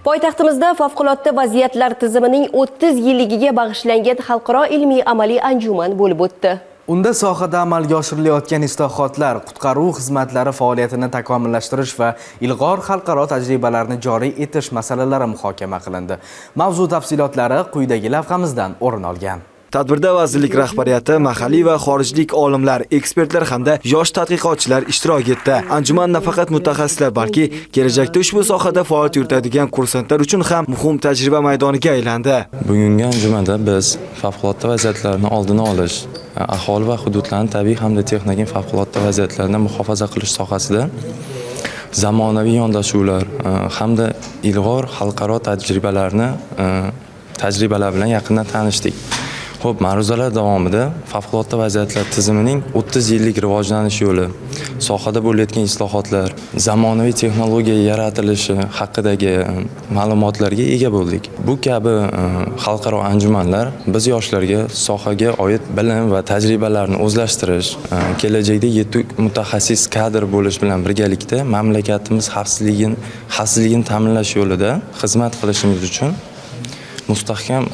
Poytaxtimizda favqulodda vaziyatlar tizimining 30 yilligiga bag'ishlangan xalqaro ilmiy amaliy anjuman bo'lib o'tdi. Unda sohada amalga oshirilayotgan islohotlar, qutqaruv xizmatlari faoliyatini takomillashtirish va ilg'or xalqaro tajribalarni joriy etish masalalari muhokama qilindi. Mavzu tafsilotlari quyidagi lavhamizdan o'rin olgan. Tadbirda vazirlik rahbariyati, mahalliy va xorijlik olimlar, ekspertlar hamda yosh tadqiqotchilar ishtirok etdi. Anjuman nafaqat mutaxassislar, balki kelajakda ushbu sohada faoliyat yuritadigan kursantlar uchun ham muhim tajriba maydoniga aylandi. Bugungi anjumanda biz favqulodda vaziyatlarni oldini olish, aholi va hududlarning tabiiy hamda texnik favqulodda vaziyatlarni muhofaza qilish sohasida zamonaviy yondashuvlar hamda ilg'or xalqaro tajribalar bilan yaqindan tanishdik. Xo'p, ma'ruzalar davomida favqulodda vaziyatlar tizimining 30 yillik rivojlanish yo'li, sohada bo'layotgan islohotlar, zamonaviy texnologiya yaratilishi haqidagi ma'lumotlarga ega bo'ldik. Bu kabi xalqaro anjumanlar biz yoshlarga sohaga oid bilim va tajribalarni o'zlashtirish, kelajakda yetuk mutaxassis kadr bo'lish bilan birgalikda mamlakatimiz xavfsizligini ta'minlash yo'lida xizmat qilishimiz uchun mustahkam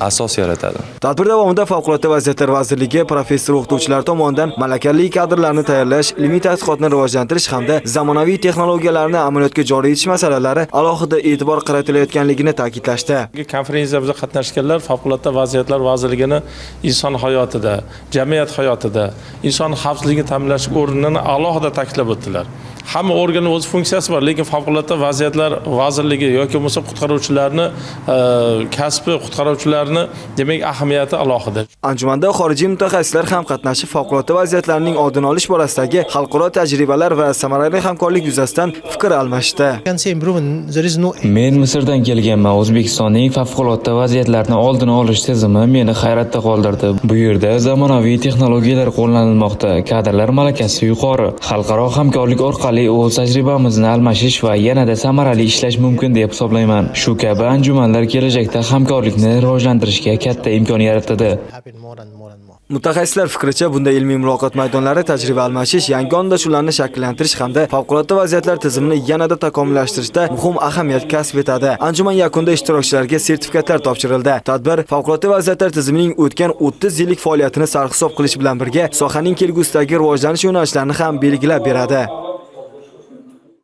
asos yaratadi. Tadbir davomida Favqulodda vaziyatlar vazirligi professor o'qituvchilar tomonidan malakali kadrlarni tayyorlash, ilmiy tadqiqotni rivojlantirish hamda zamonaviy texnologiyalarni amaliyotga joriy etish masalalari alohida e'tibor qaratilayotganligini ta'kidlashdi. Konferensiyamizda qatnashganlar Favqulodda vaziyatlar vazirligini inson hayotida, jamiyat hayotida inson xavfsizligini ta'minlash o'rnini alohida ta'kidlab o'tdilar. Hamma organning o'z funksiyasi bor, lekin favqulodda vaziyatlar vazirligi yoki bo'lmasa qutqaruvchilarni kasbi, qutqaruvchilarni demak ahamiyati alohida. Anjumanda xorijiy mutaxassislar ham qatnashib, favqulodda vaziyatlarning oldini olish borasidagi xalqaro tajribalar va samarali hamkorlik yuzasidan fikr almashdi. Men Misrdan kelganman. O'zbekistonning favqulodda vaziyatlarni oldini olish tizimi meni hayratda qoldirdi. Bu yerda zamonaviy texnologiyalar qo'llanilmoqda, kadrlar malakasi yuqori. Xalqaro hamkorlik orqali o'z tajribamizni almashish va yanada samarali ishlash mumkin deb hisoblayman. Shu kabi anjumanlar kelajakda hamkorlikni rivojlantirishga katta imkon yaratadi. Mutaxassislar fikricha, bunda ilmiy muloqot maydonlari, tajriba almashish, yangi yondashuvlarni shakllantirish hamda favqulodda vaziyatlar tizimini yanada takomillashtirishda muhim ahamiyat kasb etadi. Anjuman yakunida ishtirokchilarga sertifikatlar topshirildi. Tadbir favqulodda vaziyatlar tizimining o'tgan 30 yillik faoliyatini sarhisob qilish bilan birga sohaning kelgusidagi rivojlanish yo'nalishlarini ham belgilab beradi.